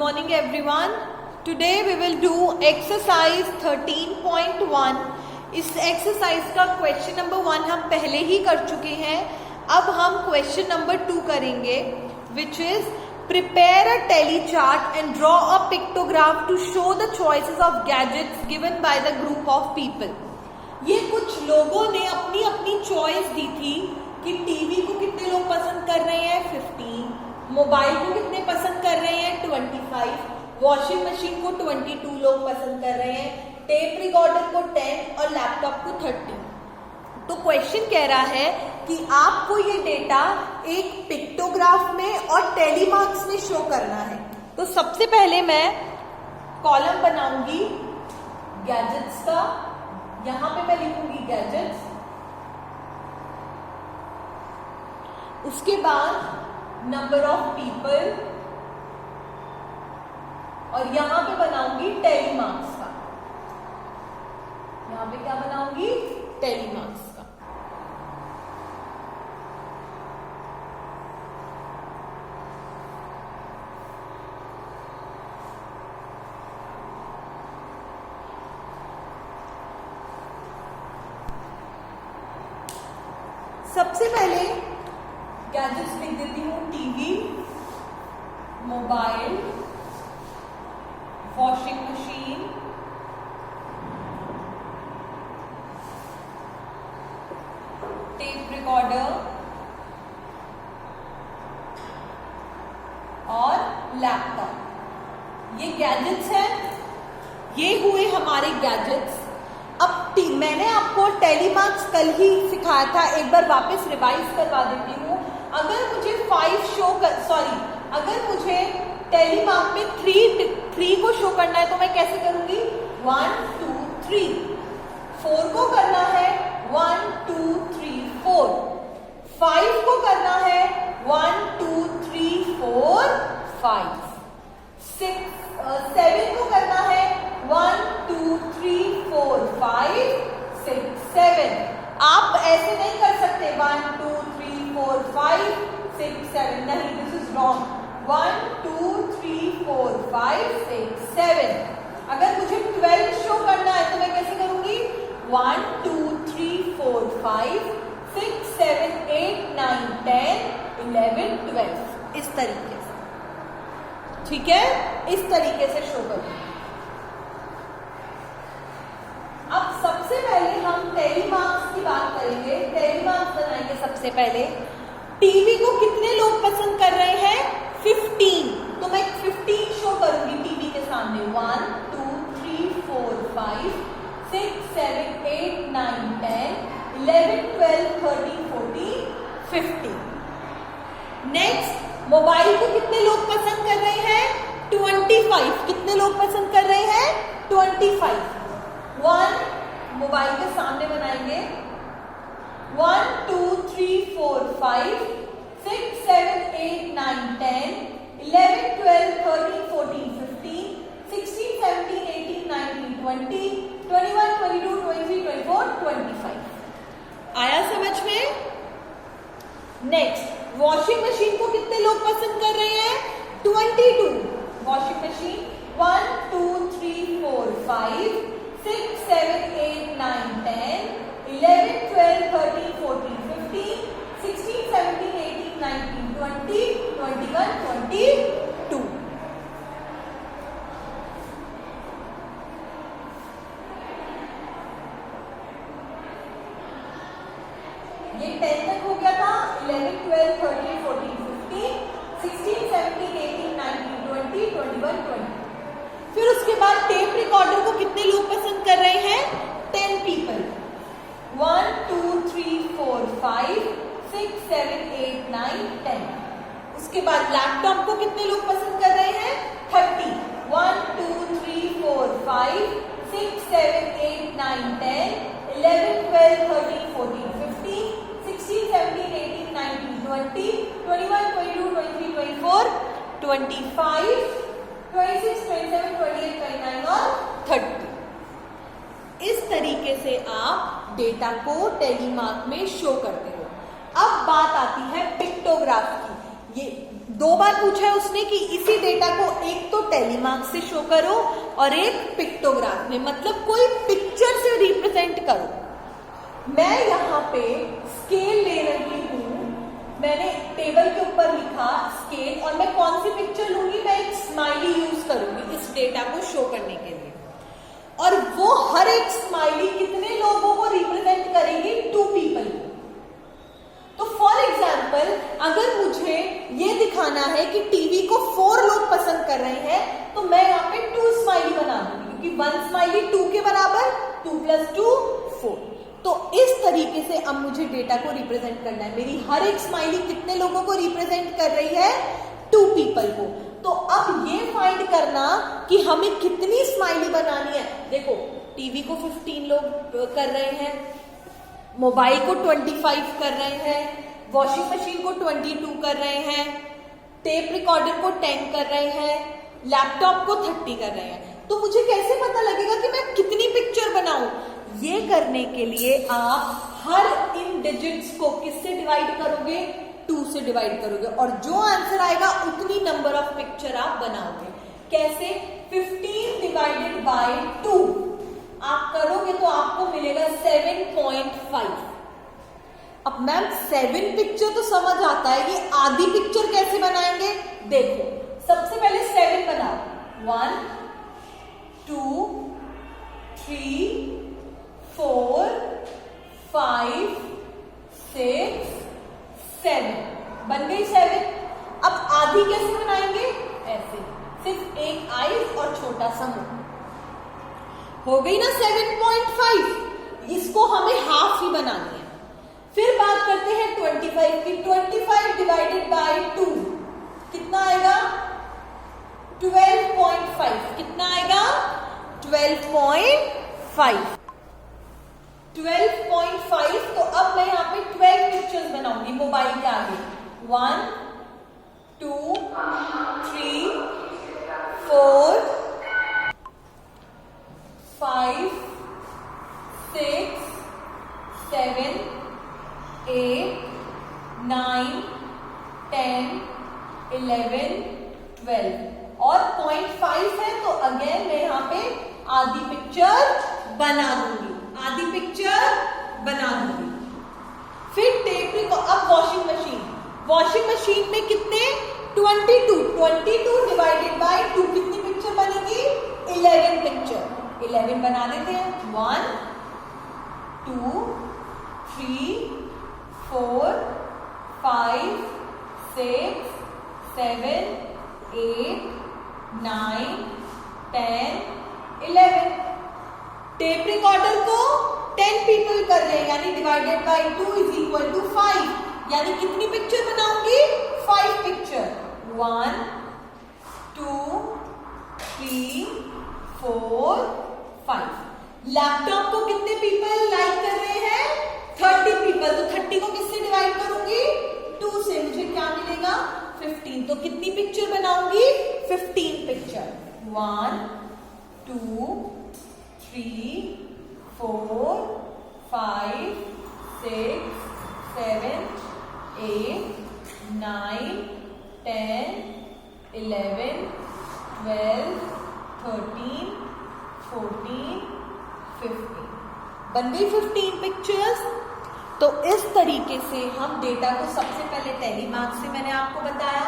morning everyone. Today we will do exercise 13.1. इस exercise का question number 1 हम पहले ही कर चुके हैं. अब हम क्वेश्चन नंबर 2 करेंगे, which is prepare a tally chart and draw a pictograph to show the choices of gadgets given by the group of people. ये कुछ लोगों ने अपनी अपनी चॉइस दी थी कि टीवी को कितने लोग पसंद कर रहे हैं 15, मोबाइल को कितने पसंद कर रहे हैं 25, वॉशिंग मशीन को 22 लोग पसंद कर रहे हैं, टेप रिकॉर्डर को 10 और लैपटॉप को 30. तो क्वेश्चन कह रहा है कि आपको ये डेटा एक पिक्टोग्राफ में और टेलीमार्क्स में शो करना है. तो सबसे पहले मैं कॉलम बनाऊंगी गैजेट्स का. यहां पे मैं लिखूंगी गैजेट्स. उसके बाद नंबर ऑफ पीपल और यहां पे बनाऊंगी टेलीमार्क्स का. यहां पे क्या बनाऊंगी टेलीमार्क्स का. सबसे पहले गैजेट्स लिख देती हूं TV, mobile, washing machine, tape recorder और लैपटॉप. ये गैजेट्स हैं. ये हुए हमारे गैजेट्स. अब मैंने आपको टेलीमार्क्स कल ही सिखाया था, एक बार वापस रिवाइज करवा देती हूँ. अगर मुझे 5 शो अगर मुझे टेलीमार्क में 3 को शो करना है तो मैं कैसे करूंगी 1 2 3. 4 को करना है 1 2 3 4. 5 को करना है 1 2 3 4 5. 7 को करना है 1 2 3 4 5 6 7. आप ऐसे नहीं कर सकते 1 2 3 4 5 6 7. नहीं, दिस इज रॉन्ग. 1 2 3 4 5 6 7. अगर मुझे 12 शो करना है तो मैं कैसे करूंगी 1 2 3 4 5 6 7 8 9 10 11 12. इस तरीके से. ठीक है, इस तरीके से शो करूंगी. अब सबसे पहले हम टेलीमार्क्स की बात करेंगे. टेलीमार्क्स बनाएंगे. सबसे पहले टीवी को कितने लोग पसंद कर रहे हैं 15. तो मैं 15 शो करूंगी टीवी के सामने. 1 2 3 4 5 6 7 8 9 10 11 12 13 14 15. नेक्स्ट, मोबाइल को कितने लोग पसंद कर रहे हैं 25. कितने लोग पसंद कर रहे हैं 25. 1 मोबाइल के सामने बनाएंगे. 1 2 3 4 5 6 7 8 9 10 11 12 13 14 15 16 17 18 19 20 21 22 23 24 25. आया समझ में? नेक्स्ट, वॉशिंग मशीन को कितने लोग पसंद कर रहे हैं 22. Washing machine 1 2 3 4 5 6 7 8 9 10 11 12 13 14 15 16 17 18 19 20 21 22. ये 10 तक हो गया था. 11 12 13 14 15 16 17 18 19 20 21 22. फिर उसके बाद टेप रिकॉर्डर को कितने लोग पसंद कर रहे हैं 10 पीपल. 1 2 3 4 5 6 7 8 9 10. उसके बाद लैपटॉप को कितने लोग पसंद कर रहे हैं 30. 1 2 3 4 5 6 7 8 9 10 11 12 13 14 15 16 17 18 19 20 21 22 23 24 25 26 27 28 29 और 30. इस तरीके से आप डेटा को टेलीमार्क में शो करते हो. अब बात आती है पिक्टोग्राफ की. ये 2 बार पूछा है उसने कि इसी डेटा को एक तो टेलीमार्क से शो करो और एक पिक्टोग्राफ में, मतलब कोई पिक्चर से रिप्रेजेंट करो। मैं यहाँ पे स्केल ले रही हूँ, मैंने टेबल के ऊपर लिखा स्केल, और मैं कौन सी पिक्चर लूंगी, मैं एक स्माइली यूज करूंगी इस डेटा को शो करने के लिए, और वो हर एक स्माइली कितने लोगों को रिप्रेजेंट करेगी, 2 पीपल को। तो फॉर एग्जाम्पल अगर मुझे ये दिखाना है कि टीवी को 4 लोग पसंद कर रहे हैं, तो मैं यहाँ पे 2 स्माइली बना दूंगी, क्योंकि 1 स्माइली 2 के बराबर, 2 + 2 4। तो इस तरीके से अब मुझे डेटा को रिप्रेजेंट करना है। मेरी हर एक स्माइली कितने लोगों को रिप्रेजेंट कर रही है, 2 पीपल को। तो अब ये फाइंड करना कि हमें कितनी स्माइली बनानी है। देखो टीवी को 15 लोग कर रहे हैं, मोबाइल को 25 कर रहे हैं, वॉशिंग मशीन को 22 कर रहे हैं, टेप रिकॉर्डर को 10 कर रहे हैं, लैपटॉप को 30 कर रहे हैं। तो मुझे कैसे पता लगेगा कि मैं कितनी पिक्चर बनाऊं? ये करने के लिए आप हर इन डिजिट्स को किससे डिवाइड करोगे, 2 से डिवाइड करोगे, और जो आंसर आएगा उतनी नंबर ऑफ पिक्चर आप बनाओगे। कैसे? 15 डिवाइडेड बाय 2 आप करोगे तो आपको मिलेगा 7.5। अब मैम 7 पिक्चर तो समझ आता है, ये आधी पिक्चर कैसे बनाएंगे? देखो सबसे पहले 7 बनाओ, 1 2 3 4 5 6 7 बन गई 7। अब आधी कैसे बनाएंगे? ऐसे, सिर्फ एक आईज और छोटा सा मुंह, हो गई ना 7.5। इसको हमें हाफ ही बनानी है। फिर बात करते हैं 25 की। 25 डिवाइडेड बाय 2 कितना आएगा? 12.5। कितना आएगा? 12.5। 12.5। तो अब मैं यहाँ पे 12 पिक्चर्स बनाऊंगी मोबाइल के आगे। 1 2 3 4 5 6 7 8 9 10 11 12 और 0.5 है, तो अगेन मैं यहाँ पे आधी पिक्चर बना दूंगी, आधी पिक्चर बना दूंगी। फिर टेप रिकॉर्डर, अब वॉशिंग मशीन में कितने? 22 डिवाइडेड बाय 2 कितनी पिक्चर बनेगी? 11 पिक्चर। 11 बना देते हैं। 1 2 3 4 5 6 7 8 9 10 11। टेप रिकॉर्डर को 10 पीपल कर रहे हैं, यानी डिवाइडेड बाय 2 = 5, यानी कितनी पिक्चर बनाऊंगी? 5 पिक्चर। 1 2 3 4 5। लैपटॉप को कितने पीपल लाइक कर रहे हैं? 30 पीपल। तो 30 को किससे डिवाइड करूंगी? 2 से। मुझे क्या मिलेगा? 15। तो कितनी पिक्चर बनाऊंगी? 15 पिक्चर। 1 2 3 4 5 6 7 8 9 10 11 12 13 14 15 बन गई 15 पिक्चर्स। तो इस तरीके से हम डेटा को सबसे पहले टेलीमार्क से मैंने आपको बताया,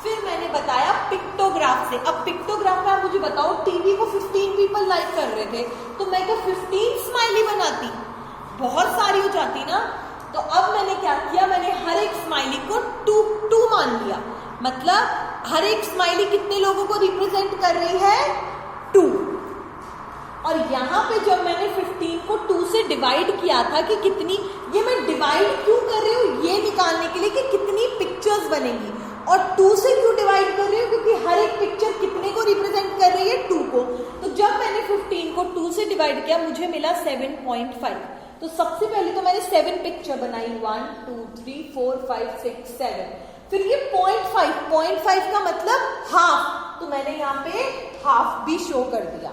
फिर मैंने बताया पिक्टोग्राफ से। अब पिक्टोग्राफ में आप मुझे बताओ, टीवी को 15 पीपल लाइक कर रहे थे, तो मैं क्या 15 स्माइली बनाती? बहुत सारी हो जाती ना। तो अब मैंने क्या किया, मैंने हर एक स्माइली को 2 मान लिया। मतलब हर एक स्माइली कितने लोगों को रिप्रेजेंट कर रही है? 2। और यहाँ पे जब मैंने 15 को 2 से डिवाइड किया था कि कितनी, ये मैं डिवाइड क्यों कर रही हूँ, ये निकालने के लिए कि कितनी पिक्चर्स बनेंगी। और 2 से क्यों डिवाइड कर रही हूँ, क्योंकि हर एक पिक्चर कितने को रिप्रेजेंट कर रही है? 2 को। तो जब मैंने 15 को 2 से डिवाइड किया, मुझे मिला 7.5। तो सबसे पहले तो मैंने 7 पिक्चर बनाई, 1 2 3 4 5 6 7। फिर ये 0.5 का मतलब हाफ, तो मैंने यहाँ पे हाफ भी शो कर दिया।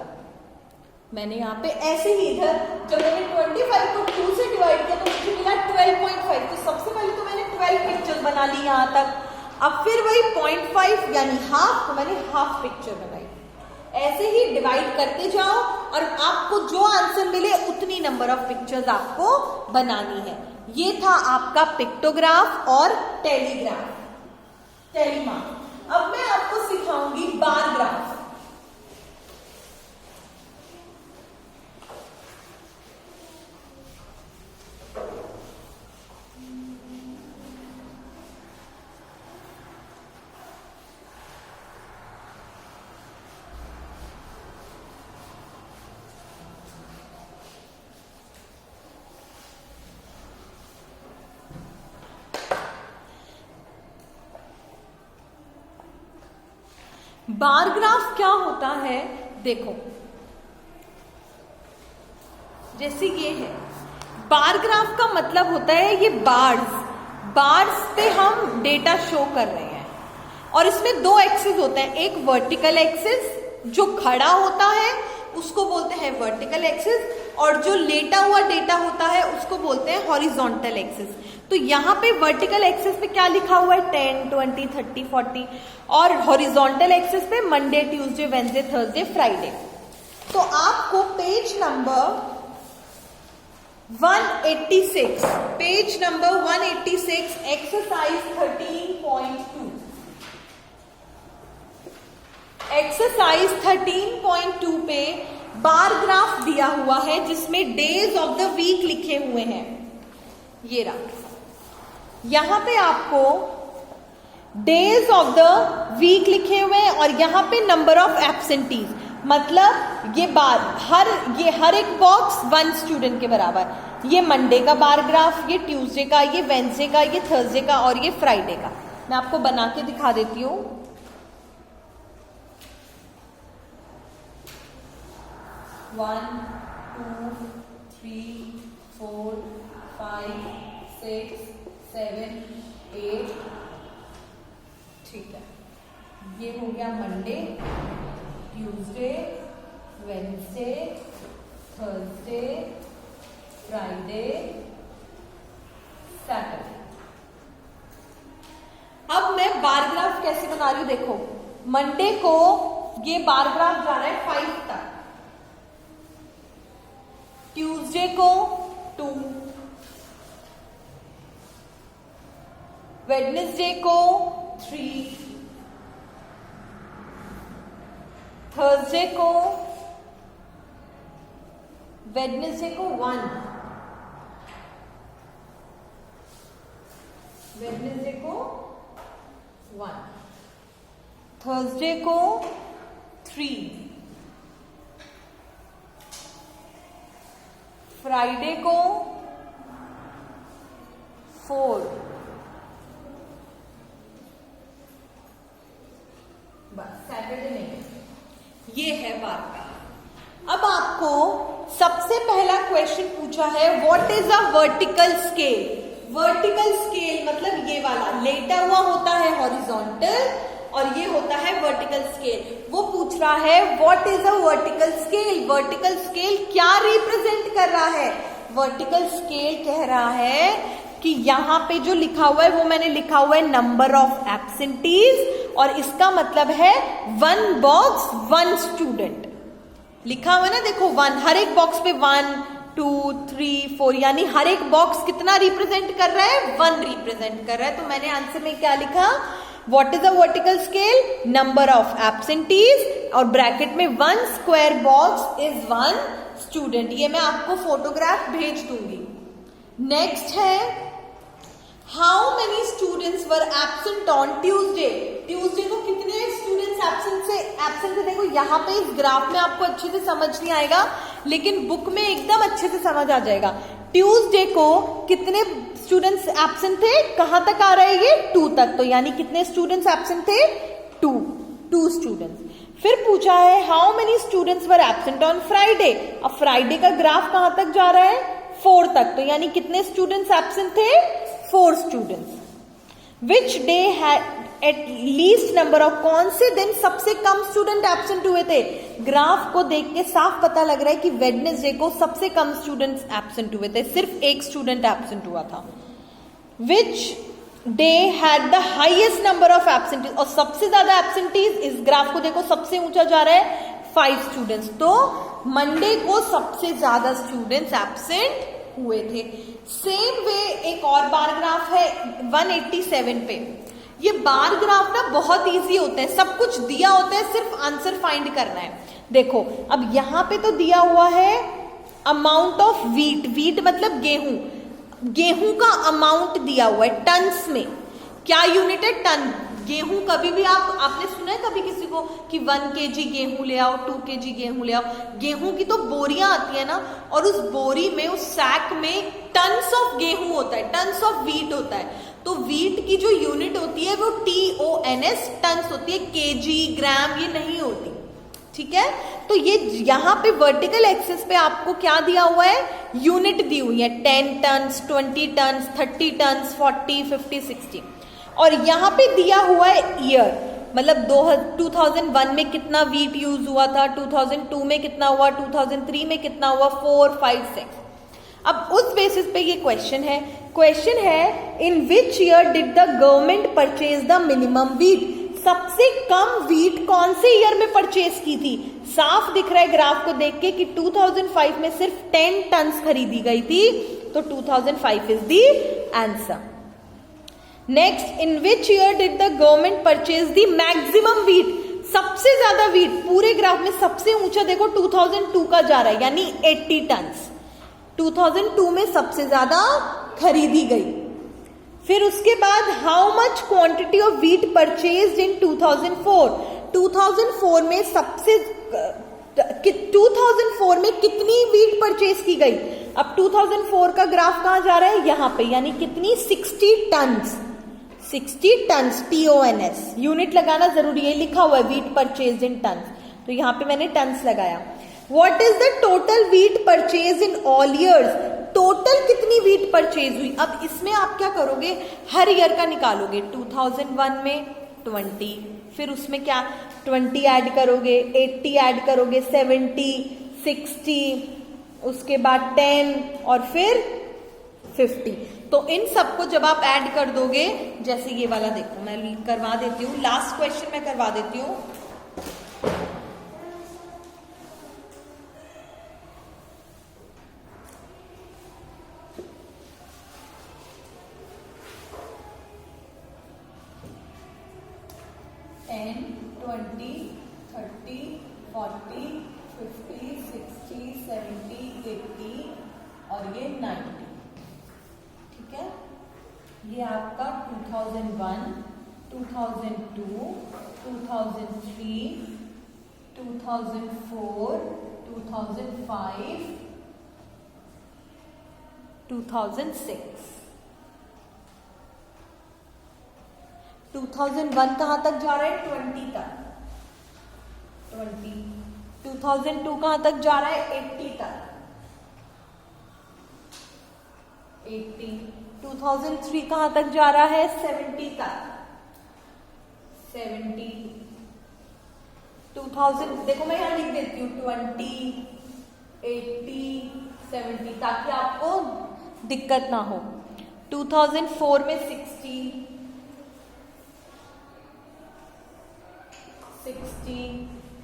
मैंने यहाँ पे ऐसे ही इधर जब मैंने 25 को 2 से डिवाइड किया तो मुझे मिला 12.5। तो सबसे पहले तो मैंने 12 पिक्चर्स बना ली यहाँ तक। अब फिर वही 0.5 यानी हाफ, तो मैंने हाफ पिक्चर बनाई। ऐसे ही डिवाइड करते जाओ और आपको जो आंसर मिले उतनी नंबर ऑफ पिक्चर्स आपको बनानी है। ये था आपका पिक्टोग्राफ और टेलीमार्क। अब मैं आपको सिखाऊंगी बार ग्राफ। बार ग्राफ क्या होता है, देखो जैसे ये है, बार ग्राफ का मतलब होता है ये बार्स पे हम डेटा शो कर रहे हैं और इसमें दो एक्सिस होते हैं। एक वर्टिकल एक्सिस जो खड़ा होता है उसको बोलते हैं वर्टिकल एक्सिस, और जो लेटा हुआ डेटा होता है उसको बोलते हैं हॉरिजॉन्टल एक्सिस। तो यहाँ पे वर्टिकल एक्सिस पे क्या लिखा हुआ है, 10, 20, 30, 40, और हॉरिजॉन्टल एक्सिस पे Monday, Tuesday, Wednesday, Thursday, Friday. तो आपको page number 186, page number 186, exercise 13.2, exercise 13.2 पे बार ग्राफ दिया हुआ है जिसमें डेज ऑफ द वीक लिखे हुए हैं। ये रहा, यहां पे आपको डेज ऑफ द वीक लिखे हुए हैं और यहां पे नंबर ऑफ एब्सेंटीज, मतलब ये हर एक बॉक्स 1 स्टूडेंट के बराबर। ये मंडे का बार ग्राफ, ये ट्यूसडे का, ये वेडनेसडे का, ये थर्सडे का और ये फ्राइडे का। मैं आपको बना के दिखा देती हूं। 1, 2, 3, 4, 5, 6, 7, 8, ठीक है। ये हो गया Monday, Tuesday, Wednesday, Thursday, Friday, Saturday. अब मैं बार ग्राफ कैसे बना रही हूं, देखो मंडे को ये बार ग्राफ जा रहा है 5 तक, ट्यूसडे को 2, वेडनेसडे को 3, थर्सडे को 1, वेडनेसडे को 1, थर्सडे को 3, फ्राइडे को 4, बस सैटरडे नहीं। ये है बार ग्राफ। अब आपको सबसे पहला क्वेश्चन पूछा है, what is a vertical scale. Vertical scale मतलब ये वाला लेटा हुआ होता है हॉरिजॉन्टल और ये होता है वर्टिकल स्केल। वो पूछ रहा है what is a vertical scale. Vertical scale क्या रिप्रेजेंट कर रहा है, वर्टिकल स्केल कह रहा है कि यहां पे जो लिखा हुआ है वो मैंने लिखा हुआ है नंबर ऑफ एब्सेंटीज, और इसका मतलब है 1 बॉक्स 1 स्टूडेंट लिखा हुआ है ना, देखो 1, हर एक बॉक्स पे 1, 2, 3, 4, यानी हर एक बॉक्स कितना रिप्रेजेंट कर रहा है, 1 रिप्रेजेंट कर रहा है। तो मैंने आंसर में क्या लिखा, what is a vertical scale, number of absentees, और ब्रैकेट में 1 स्क्वायर बॉक्स इज 1 स्टूडेंट। ये मैं आपको फोटोग्राफ भेज दूंगी। नेक्स्ट है, how many students were absent on Tuesday. Tuesday को कितने स्टूडेंट्स एब्सेंट थे। देखो यहाँ पे इस ग्राफ में आपको अच्छे से समझ नहीं आएगा, लेकिन बुक में एकदम अच्छे से समझ आ जाएगा। ट्यूसडे को कितने स्टूडेंट्स एब्सेंट थे, कहां तक आ रहा है ये, 2 तक। तो यानी कितने स्टूडेंट्स एब्सेंट थे, 2 स्टूडेंट्स। फिर पूछा है how many students were absent on Friday. अब फ्राइडे का ग्राफ कहां तक जा रहा है, 4 तक। तो यानी कितने स्टूडेंट्स एब्सेंट थे, 4 students. Which day had at least number of, कौन से दिन सबसे कम स्टूडेंट एब्सेंट हुए थे। ग्राफ को देख के साफ पता लग रहा है कि वेडनेसडे को सबसे कम स्टूडेंट्स एब्सेंट हुए थे, सिर्फ 1 स्टूडेंट एब्सेंट हुआ था। Which they had the highest number of absentees, और सबसे ज्यादा एब्सेंटीज इस ग्राफ को देखो, सबसे ऊंचा जा रहा है 5 स्टूडेंट्स, तो मंडे को सबसे ज्यादा स्टूडेंट्स एब्सेंट हुए थे। सेम वे एक और बार ग्राफ है 187 पे। ये बार ग्राफ ना बहुत इजी होते हैं, सब कुछ दिया होता है, सिर्फ आंसर फाइंड करना है। देखो अब यहां पे तो दिया हुआ है अमाउंट ऑफ वीट, वीट मतलब गेहूं, गेहूं का अमाउंट दिया हुआ है टन्स में। क्या यूनिट है? टन। गेहूं कभी भी आपने सुना है कभी किसी को कि 1 kg गेहूं ले आओ, 2 kg गेहूं ले आओ? गेहूं की तो बोरियां आती है ना, और उस बोरी में, उस सैक में टन्स ऑफ गेहूं होता है, टन्स ऑफ वीट होता है। तो वीट की जो यूनिट होती है वो TONS टन्स होती है, केजी ग्राम ये नहीं होती, ठीक है। तो ये यहाँ पे वर्टिकल एक्सिस पे आपको क्या दिया हुआ है? यूनिट दी हुई है, 10 टन्स, 20 टन्स, 30 टन्स, 40, 50, 60, और यहाँ पे दिया हुआ है ईयर, मतलब 2001 में कितना वीट यूज हुआ था, 2002 में कितना हुआ, 2003 में कितना हुआ, 4, 5, 6। अब उस बेसिस पे ये क्वेश्चन है in which year did the government purchase the minimum wheat? सबसे कम वीट कौन से ईयर में परचेज की थी? साफ दिख रहा है ग्राफ को देख के कि 2005 में सिर्फ 10 टन्स खरीदी गई थी, तो 2005 is the answer. Next, in which year did the government purchase the maximum wheat? सबसे ज्यादा वीट पूरे ग्राफ में सबसे ऊंचा देखो 2002 का जा रहा है, यानी 80 टन्स 2002 में सबसे ज्यादा खरीदी गई। फिर उसके बाद how much quantity of wheat purchased in 2004? 2004 में 2004 में कितनी वीट परचेज की गई? अब 2004 का ग्राफ कहां जा रहा है? यहां पे, यानी कितनी? 60 टन्स, 60 टन्स TONS, यूनिट लगाना जरूरी है, लिखा हुआ है वीट परचेज इन टन्स, तो यहां पे मैंने टन्स लगाया। What is the total wheat purchase in all years? Total कितनी वीट परचेज हुई? अब इसमें आप क्या करोगे? हर ईयर का निकालोगे। 2001 में 20, फिर उसमें क्या 20 ऐड करोगे, 80 ऐड करोगे, 70, 60, उसके बाद 10 और फिर 50। तो इन सबको जब आप ऐड कर दोगे, जैसे ये वाला देखो मैं करवा देती हूँ, लास्ट क्वेश्चन मैं करवा देती हूँ। और ये 90, ठीक है। ये आपका 2001, 2002, 2003, 2004, 2005, 2006। 2001 कहां तक जा रहा है? 20 तक, 20। 2002 कहां तक जा रहा है? 80 तक, 80। 2003 कहां तक जा रहा है? 70 तक, 70। 2000 देखो मैं यहां लिख देती हूँ 20, 80, 70, ताकि आपको दिक्कत ना हो। 2004 में 60,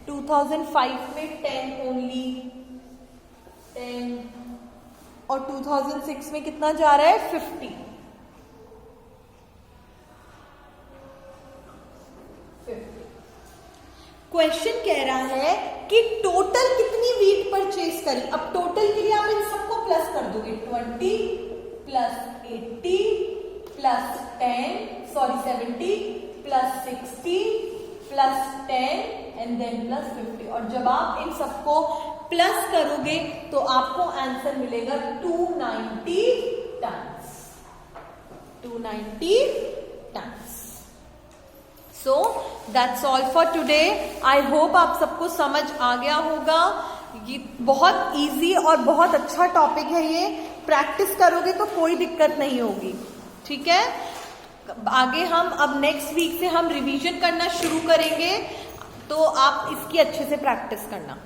2005 में 10 ओनली, 10, और 2006 में कितना जा रहा है? 50। क्वेश्चन कह रहा है कि टोटल कितनी वीट परचेज करी। अब टोटल के लिए आप इन सबको प्लस कर दोगे, 20 plus 80 plus 70 plus 60 plus 10 and then plus 50। और जब आप इन सबको प्लस करोगे तो आपको आंसर मिलेगा 290 tons, 290 tons. So that's all for today. I hope आप सबको समझ आ गया होगा। ये बहुत इजी और बहुत अच्छा टॉपिक है, ये प्रैक्टिस करोगे तो कोई दिक्कत नहीं होगी, ठीक है। आगे हम अब नेक्स्ट वीक से हम रिवीजन करना शुरू करेंगे, तो आप इसकी अच्छे से प्रैक्टिस करना।